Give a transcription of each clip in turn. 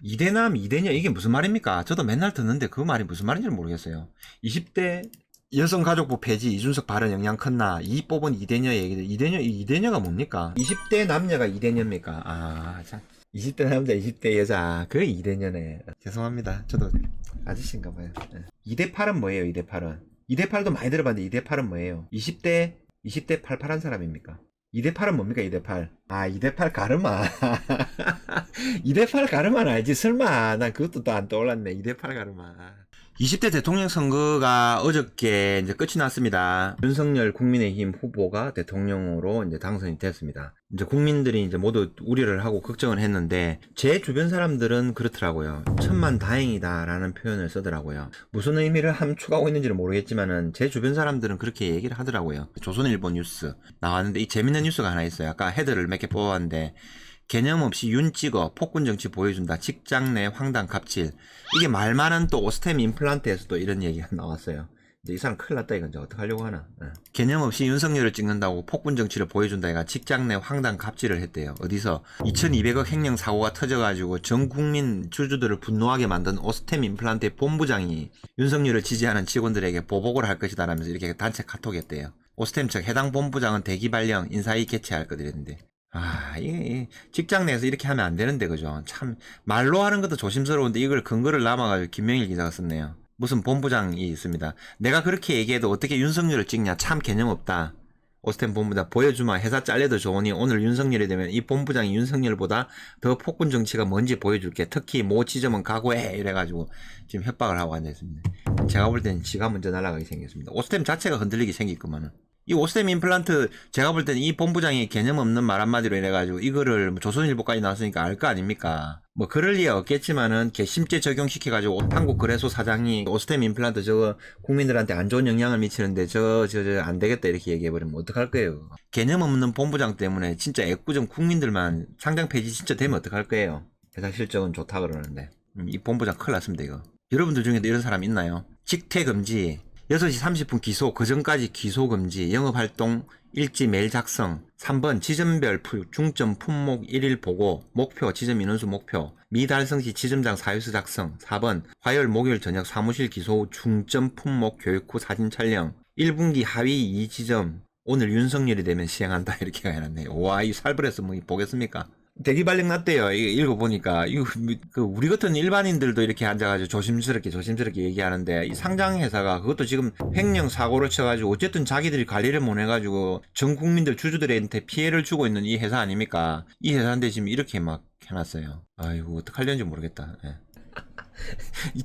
이대남, 이대녀 이게 무슨 말입니까? 저도 맨날 듣는데 그 말이 무슨 말인지 모르겠어요. 20대 여성가족부 폐지 이준석 발언 영향 컸나? 이 뽑은 이대녀 얘기들. 이대녀가 뭡니까? 20대 남녀가 이대녀입니까? 아, 참. 20대 남자, 20대 여자. 그게 이대녀네. 죄송합니다. 저도 아저씨인가 봐요. 2대8은 뭐예요, 2대8은? 2대8도 많이 들어봤는데 2대8은 뭐예요? 20대 팔팔한 사람입니까? 2대8은 뭡니까, 2대8? 아, 2대8 가르마. 2대8 가르마는 알지, 설마. 난 그것도 또 안 떠올랐네. 2대8 가르마. 20대 대통령 선거가 어저께 이제 끝이 났습니다. 윤석열 국민의힘 후보가 대통령으로 이제 당선이 됐습니다. 이제 국민들이 이제 모두 우려를 하고 걱정을 했는데, 제 주변 사람들은 그렇더라고요. 천만 다행이다라는 표현을 쓰더라고요. 무슨 의미를 함축하고 있는지는 모르겠지만은, 제 주변 사람들은 그렇게 얘기를 하더라고요. 조선일보 뉴스 나왔는데, 이 재밌는 뉴스가 하나 있어요. 아까 헤드를 몇 개 뽑았는데, 개념 없이 윤 찍어 폭군 정치 보여준다. 직장 내 황당 갑질. 이게 말 많은 또 오스템 임플란트에서 또 이런 얘기가 나왔어요. 이제 이 사람 큰일 났다 이건 이제 어떡하려고 하나. 개념 없이 윤석열을 찍는다고 폭군 정치를 보여준다. 얘가 직장 내 황당 갑질을 했대요. 어디서 2200억 횡령 사고가 터져가지고 전 국민 주주들을 분노하게 만든 오스템 임플란트의 본부장이 윤석열을 지지하는 직원들에게 보복을 할 것이다 라면서 이렇게 단체 카톡 했대요. 오스템 측 해당 본부장은 대기 발령 인사이의 개최할 것 이랬는데, 아, 이게 직장 내에서 이렇게 하면 안 되는데, 그죠? 참, 말로 하는 것도 조심스러운데 이걸 근거를 남아가지고 김명일 기자가 썼네요. 무슨 본부장이 있습니다. 내가 그렇게 얘기해도 어떻게 윤석열을 찍냐? 참 개념 없다. 오스템 본부장 보여주마. 회사 잘려도 좋으니 오늘 윤석열이 되면 이 본부장이 윤석열보다 더 폭군 정치가 뭔지 보여줄게. 특히 모 지점은 각오해. 이래가지고 지금 협박을 하고 앉아있습니다. 제가 볼 때는 지가 먼저 날아가게 생겼습니다. 오스템 자체가 흔들리게 생겼구만은. 이 오스템 임플란트 제가 볼 때는 이 본부장이 개념 없는 말 한마디로 이래가지고 이거를 뭐 조선일보까지 나왔으니까 알 거 아닙니까? 뭐 그럴 리 없겠지만은 개심죄 적용시켜가지고 한국거래소 사장이 오스템 임플란트 저거 국민들한테 안 좋은 영향을 미치는데 저 안 되겠다 이렇게 얘기해버리면 어떡할 거예요? 개념 없는 본부장 때문에 진짜 애꿎은 국민들만 상장 폐지 진짜 되면 어떡할 거예요? 회사 실적은 좋다 그러는데 이 본부장 큰일 났습니다 이거. 여러분들 중에도 이런 사람 있나요? 직퇴금지 6시 30분 기소, 그 전까지 기소 금지, 영업활동 일지 메일 작성, 3번 지점별 중점 품목 1일 보고, 목표, 지점 인원수 목표, 미달성 시 지점장 사유서 작성, 4번 화요일 목요일 저녁 사무실 기소 후 중점 품목 교육 후 사진 촬영, 1분기 하위 2지점, 오늘 윤석열이 되면 시행한다 이렇게 해놨네요. 와, 이 살벌해서 뭐 보겠습니까? 대기 발령 났대요. 이거 읽어보니까. 이거, 우리 같은 일반인들도 이렇게 앉아가지고 조심스럽게 얘기하는데, 이 상장회사가 그것도 지금 횡령 사고를 쳐가지고, 어쨌든 자기들이 관리를 못 해가지고, 전 국민들 주주들한테 피해를 주고 있는 이 회사 아닙니까? 이 회사인데 지금 이렇게 막 해놨어요. 아이고, 어떡하려는지 모르겠다. 예.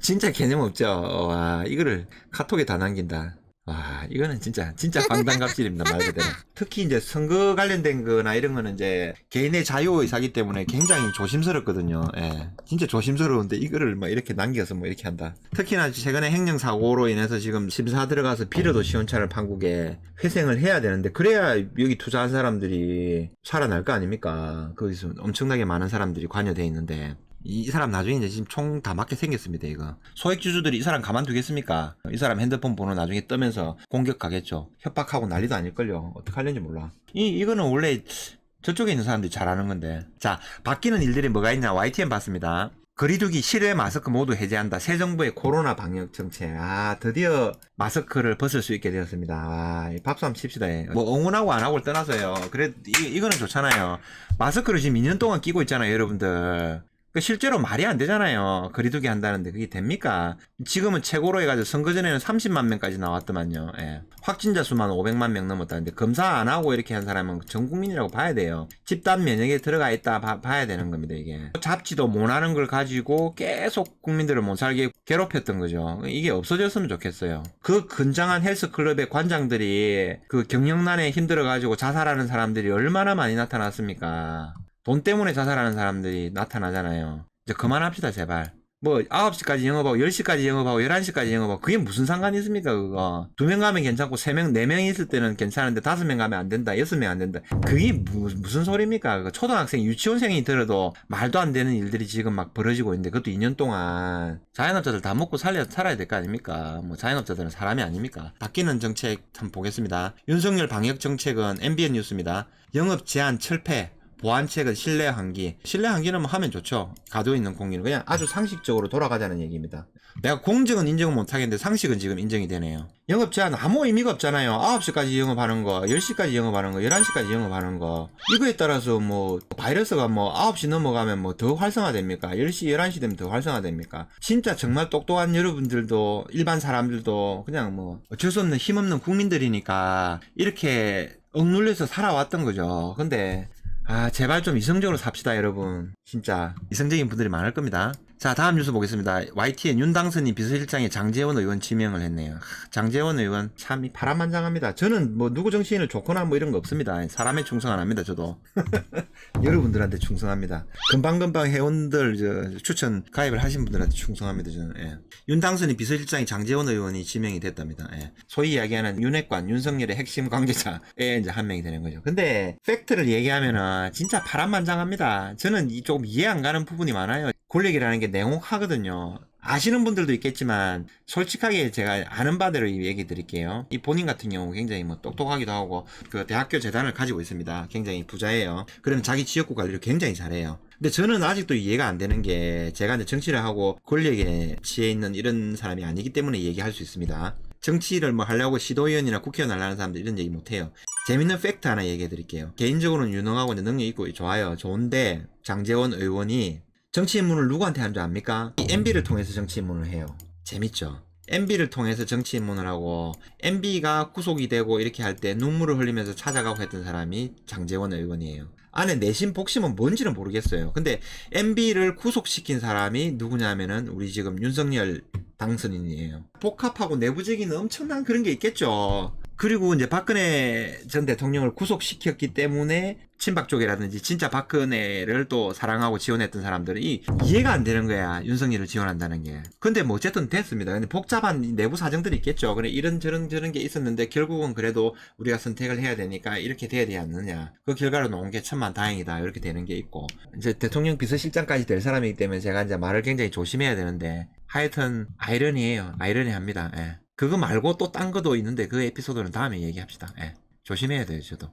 진짜 개념 없죠? 와, 이거를 카톡에 다 남긴다. 와, 이거는 진짜 황당갑질입니다, 말 그대로. 특히 이제 선거 관련된 거나 이런 거는 이제 개인의 자유의사기 때문에 굉장히 조심스럽거든요. 예. 진짜 조심스러운데 이거를 막 이렇게 남겨서 뭐 이렇게 한다. 특히나 최근에 횡령 사고로 인해서 지금 심사 들어가서 비려도 시원찮을 판국에 회생을 해야 되는데, 그래야 여기 투자한 사람들이 살아날 거 아닙니까? 거기서 엄청나게 많은 사람들이 관여돼 있는데, 이 사람 나중에 이제 지금 총 다 맞게 생겼습니다, 이거. 소액주주들이 이 사람 가만두겠습니까? 이 사람 핸드폰 번호 나중에 뜨면서 공격하겠죠. 협박하고 난리도 아닐걸요. 어떡하려는지 몰라. 이거는 원래 저쪽에 있는 사람들이 잘하는 건데. 자, 바뀌는 일들이 뭐가 있냐. YTN 봤습니다. 거리두기 실외 마스크 모두 해제한다. 새 정부의 코로나 방역 정책. 아, 드디어 마스크를 벗을 수 있게 되었습니다. 아, 박수 한번 칩시다. 뭐 응원하고 안 하고를 떠나서요. 그래, 이거는 좋잖아요. 마스크를 지금 2년 동안 끼고 있잖아요, 여러분들. 실제로 말이 안 되잖아요. 거리두기 한다는데 그게 됩니까? 지금은 최고로 해가지고 선거 전에는 30만 명까지 나왔더만요. 예. 확진자 수만 500만 명 넘었다는데, 검사 안 하고 이렇게 한 사람은 전 국민이라고 봐야 돼요. 집단 면역에 들어가 있다 봐야 되는 겁니다, 이게. 잡지도 못하는 걸 가지고 계속 국민들을 못 살게 괴롭혔던 거죠. 이게 없어졌으면 좋겠어요. 그 건장한 헬스클럽의 관장들이 그 경영난에 힘들어가지고 자살하는 사람들이 얼마나 많이 나타났습니까? 돈 때문에 자살하는 사람들이 나타나잖아요. 이제 그만합시다, 제발. 뭐 9시까지 영업하고 10시까지 영업하고 11시까지 영업하고 그게 무슨 상관이 있습니까, 그거. 2명 가면 괜찮고 3명, 4명이 있을 때는 괜찮은데 5명 가면 안 된다, 6명 안 된다. 그게 무슨 소리입니까? 그거 초등학생, 유치원생이 들어도 말도 안 되는 일들이 지금 막 벌어지고 있는데, 그것도 2년 동안. 자영업자들 다 먹고 살아야 될 거 아닙니까? 뭐 자영업자들은 사람이 아닙니까? 바뀌는 정책 한번 보겠습니다. 윤석열 방역 정책은 MBN 뉴스입니다. 영업 제한 철폐. 보완책은 실내 환기. 실내 환기는 뭐 하면 좋죠. 가도 있는 공기는 그냥 아주 상식적으로 돌아가자는 얘기입니다. 내가 공정은 인정은 못하겠는데 상식은 지금 인정이 되네요. 영업 제한 아무 의미가 없잖아요. 9시까지 영업하는 거, 10시까지 영업하는 거, 11시까지 영업하는 거. 이거에 따라서 뭐 바이러스가 뭐 9시 넘어가면 뭐 더 활성화됩니까? 10시, 11시 되면 더 활성화됩니까? 진짜 정말 똑똑한 여러분들도 일반 사람들도 그냥 뭐 어쩔 수 없는 힘없는 국민들이니까 이렇게 억눌려서 살아왔던 거죠. 근데 제발 좀 이성적으로 삽시다, 여러분. 진짜 이성적인 분들이 많을 겁니다. 자, 다음 뉴스 보겠습니다. YTN 윤당선이 비서실장에 장제원 의원 지명을 했네요. 장제원 의원 참 파란만장합니다. 저는 뭐 누구 정치인을 좋거나 뭐 이런 거 없습니다. 사람에 충성 안 합니다, 저도. 여러분들한테 충성합니다. 금방금방 회원들 추천 가입을 하신 분들한테 충성합니다, 저는. 예. 윤당선이 비서실장에 장제원 의원이 지명이 됐답니다. 예. 소위 이야기하는 윤핵관, 윤석열의 핵심 관계자에 이제 한 명이 되는 거죠. 근데 팩트를 얘기하면은 진짜 파란만장합니다. 저는 조금 이해 안 가는 부분이 많아요. 권력이라는 게 냉혹하거든요. 아시는 분들도 있겠지만 솔직하게 제가 아는 바대로 얘기 드릴게요. 이 본인 같은 경우 굉장히 뭐 똑똑하기도 하고 그 대학교 재단을 가지고 있습니다. 굉장히 부자예요. 그러면 자기 지역구 관리를 굉장히 잘해요. 근데 저는 아직도 이해가 안 되는 게 제가 이제 정치를 하고 권력에 취해 있는 이런 사람이 아니기 때문에 얘기할 수 있습니다. 정치를 뭐 하려고 시도의원이나 국회의원 하려는 사람들 이런 얘기 못해요. 재밌는 팩트 하나 얘기해 드릴게요. 개인적으로는 유능하고 능력 있고 좋아요. 좋은데 장제원 의원이 정치 입문을 누구한테 한 줄 압니까? 이 MB를 통해서 정치 입문을 해요. 재밌죠? MB를 통해서 정치 입문을 하고 MB가 구속이 되고 이렇게 할 때 눈물을 흘리면서 찾아가고 했던 사람이 장제원 의원이에요. 안에 내심 복심은 뭔지는 모르겠어요. 근데 MB를 구속시킨 사람이 누구냐면은 우리 지금 윤석열 당선인이에요. 복합하고 내부적인 엄청난 그런 게 있겠죠. 그리고 이제 박근혜 전 대통령을 구속시켰기 때문에 친박 쪽이라든지 진짜 박근혜를 또 사랑하고 지원했던 사람들은 이해가 안 되는 거야. 윤석열을 지원한다는 게. 근데 뭐 어쨌든 됐습니다. 근데 복잡한 내부 사정들이 있겠죠. 그래 이런 저런 게 있었는데 결국은 그래도 우리가 선택을 해야 되니까 이렇게 돼야 되지 않느냐. 그 결과로 나온 게 천만다행이다. 이렇게 되는 게 있고 이제 대통령 비서실장까지 될 사람이기 때문에 제가 이제 말을 굉장히 조심해야 되는데 하여튼 아이러니해요. 아이러니합니다. 예. 그거 말고 또 딴 것도 있는데 그 에피소드는 다음에 얘기합시다. 예. 조심해야 돼요, 저도.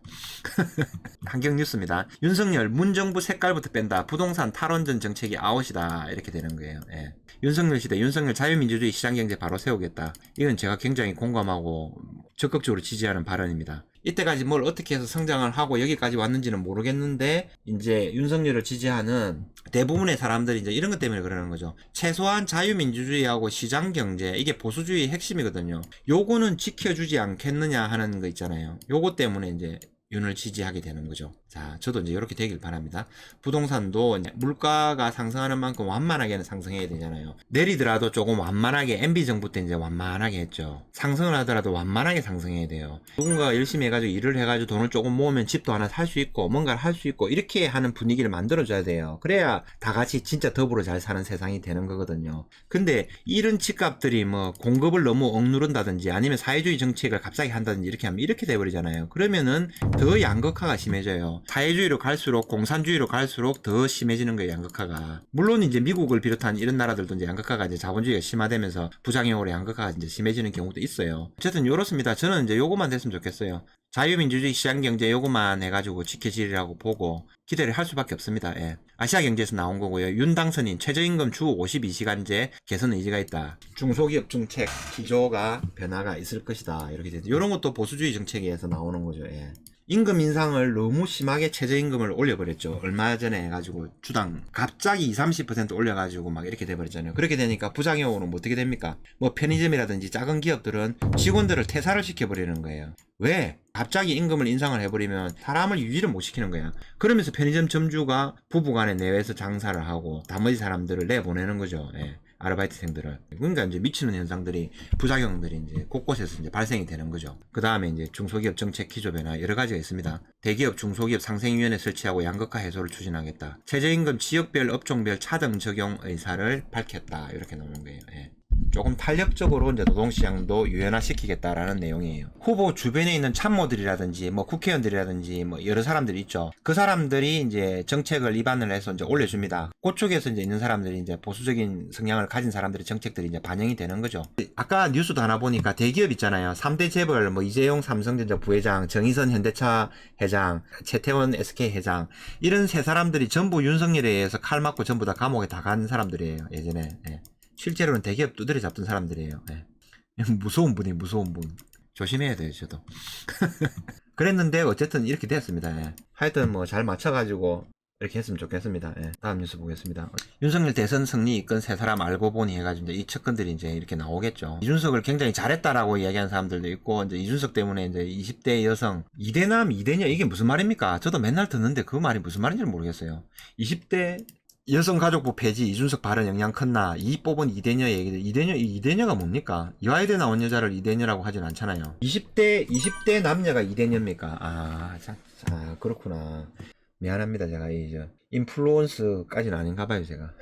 한경 뉴스입니다. 윤석열 문정부 색깔부터 뺀다. 부동산 탈원전 정책이 아웃이다. 이렇게 되는 거예요. 예. 윤석열 시대, 윤석열 자유민주주의 시장경제 바로 세우겠다. 이건 제가 굉장히 공감하고 적극적으로 지지하는 발언입니다. 이때까지 뭘 어떻게 해서 성장을 하고 여기까지 왔는지는 모르겠는데 이제 윤석열을 지지하는 대부분의 사람들이 이제 이런 것 때문에 그러는 거죠. 최소한 자유민주주의하고 시장경제 이게 보수주의의 핵심이거든요. 요거는 지켜주지 않겠느냐 하는 거 있잖아요. 요거 때문에 이제 윤을 지지하게 되는 거죠. 자, 저도 이제 이렇게 되길 바랍니다. 부동산도 물가가 상승하는 만큼 완만하게는 상승해야 되잖아요. 내리더라도 조금 완만하게 MB정부 때 이제 완만하게 했죠. 상승을 하더라도 완만하게 상승해야 돼요. 누군가가 열심히 해가지고 일을 해가지고 돈을 조금 모으면 집도 하나 살 수 있고 뭔가를 할 수 있고 이렇게 하는 분위기를 만들어줘야 돼요. 그래야 다 같이 진짜 더불어 잘 사는 세상이 되는 거거든요. 근데 이런 집값들이 뭐 공급을 너무 억누른다든지 아니면 사회주의 정책을 갑자기 한다든지 이렇게 하면 이렇게 돼버리잖아요. 그러면은 더 양극화가 심해져요. 사회주의로 갈수록 공산주의로 갈수록 더 심해지는 거예요. 양극화가. 물론 이제 미국을 비롯한 이런 나라들도 이제 양극화가 이제 자본주의가 심화되면서 부작용으로 양극화가 이제 심해지는 경우도 있어요. 어쨌든 요렇습니다. 저는 이제 요거만 됐으면 좋겠어요. 자유민주주의 시장경제 요거만 해가지고 지켜지리라고 보고 기대를 할 수밖에 없습니다. 예. 아시아경제에서 나온 거고요. 윤당선인 최저임금 주 52시간제 개선 의지가 있다. 중소기업 정책 기조가 변화가 있을 것이다. 이렇게 되죠. 요런 것도 보수주의 정책에서 나오는 거죠. 예. 임금 인상을 너무 심하게 최저임금을 올려버렸죠. 얼마 전에 해가지고 주당 갑자기 20-30% 올려가지고 막 이렇게 돼버렸잖아요. 그렇게 되니까 부작용으로 뭐 어떻게 됩니까? 뭐 편의점이라든지 작은 기업들은 직원들을 퇴사를 시켜버리는 거예요. 왜? 갑자기 임금을 인상을 해버리면 사람을 유지를 못 시키는 거야. 그러면서 편의점 점주가 부부간에 내외에서 장사를 하고 나머지 사람들을 내보내는 거죠. 예. 아르바이트생들을. 그러니까 이제 미치는 현상들이 부작용들이 이제 곳곳에서 이제 발생이 되는 거죠. 그 다음에 이제 중소기업 정책 기조 변화 여러 가지가 있습니다. 대기업 중소기업 상생위원회 설치하고 양극화 해소를 추진하겠다. 최저임금 지역별 업종별 차등 적용 의사를 밝혔다. 이렇게 나오는 거예요. 예. 조금 탄력적으로 이제 노동시장도 유연화시키겠다라는 내용이에요. 후보 주변에 있는 참모들이라든지 뭐 국회의원들이라든지 뭐 여러 사람들이 있죠. 그 사람들이 이제 정책을 입안을 해서 이제 올려줍니다. 그쪽에서 이제 있는 사람들이 이제 보수적인 성향을 가진 사람들의 정책들이 이제 반영이 되는 거죠. 아까 뉴스도 하나 보니까 대기업 있잖아요. 3대 재벌 뭐 이재용 삼성전자 부회장, 정의선 현대차 회장, 최태원 SK 회장 이런 세 사람들이 전부 윤석열에 의해서 칼 맞고 전부 다 감옥에 다 간 사람들이에요. 예전에. 예. 실제로는 대기업 두드려 잡던 사람들이에요. 예. 무서운 분이 무서운 분. 조심해야 돼요, 저도. 그랬는데 어쨌든 이렇게 됐습니다. 예. 하여튼 뭐 잘 맞춰가지고 이렇게 했으면 좋겠습니다. 예. 다음 뉴스 보겠습니다. 윤석열 대선 승리 이끈 세 사람 알고 보니 해가지고 이제 이 측근들이 이제 이렇게 나오겠죠. 이준석을 굉장히 잘했다라고 이야기하는 사람들도 있고, 이제 이준석 때문에 이제 20대 여성, 이대남, 이대녀, 이게 무슨 말입니까? 저도 맨날 듣는데 그 말이 무슨 말인지 모르겠어요. 20대 여성가족부 폐지, 이준석 발언 영향 컸나, 이 뽑은 이대녀 얘기들, 이대녀가 뭡니까? 여아이대 나온 여자를 이대녀라고 하진 않잖아요. 20대 남녀가 이대녀입니까? 그렇구나. 미안합니다. 제가 인플루언스까지는 아닌가 봐요, 제가.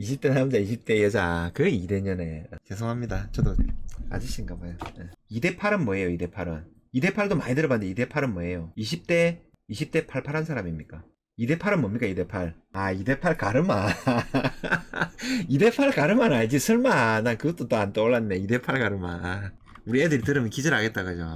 20대 남자, 20대 여자, 그 이대녀네. 죄송합니다. 저도 아저씨인가 봐요. 2대8은 뭐예요, 2대8은? 2대8도 많이 들어봤는데 2대8은 뭐예요? 20대 팔팔한 사람입니까? 2대8은 뭡니까, 2대8? 2대8 가르마. 2대8 가르마는 알지, 설마. 난 그것도 또 안 떠올랐네, 2대8 가르마. 우리 애들이 들으면 기절하겠다, 그죠?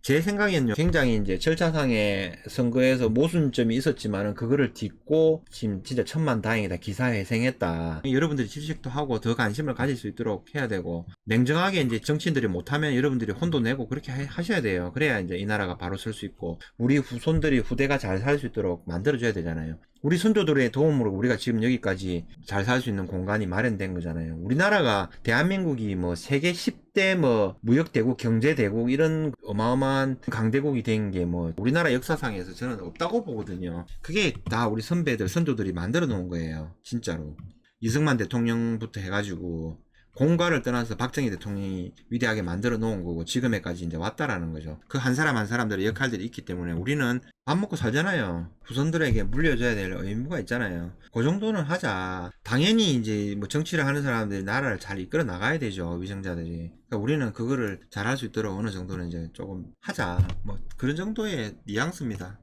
제 생각에는요, 굉장히 이제 절차상의 선거에서 모순점이 있었지만은, 그거를 딛고, 지금 진짜 천만다행이다, 기사회생했다. 여러분들이 질식도 하고, 더 관심을 가질 수 있도록 해야 되고, 냉정하게 이제 정치인들이 못하면 여러분들이 혼도 내고 그렇게 하셔야 돼요. 그래야 이제 이 나라가 바로 설 수 있고, 우리 후손들이, 후대가 잘 살 수 있도록 만들어줘야 되잖아요. 우리 선조들의 도움으로 우리가 지금 여기까지 잘 살 수 있는 공간이 마련된 거잖아요. 우리나라가 대한민국이 뭐 세계 10대 뭐 무역대국, 경제대국 이런 어마어마한 강대국이 된 게 뭐 우리나라 역사상에서 저는 없다고 보거든요. 그게 다 우리 선배들, 선조들이 만들어 놓은 거예요. 진짜로. 이승만 대통령부터 해가지고 공과를 떠나서 박정희 대통령이 위대하게 만들어 놓은 거고 지금에까지 이제 왔다라는 거죠. 그 한 사람 한 사람들의 역할들이 있기 때문에 우리는 밥 먹고 살잖아요. 후손들에게 물려줘야 될 의무가 있잖아요. 그 정도는 하자. 당연히 이제 뭐 정치를 하는 사람들이 나라를 잘 이끌어 나가야 되죠. 위정자들이. 그러니까 우리는 그거를 잘 할 수 있도록 어느 정도는 이제 조금 하자. 뭐 그런 정도의 뉘앙스입니다.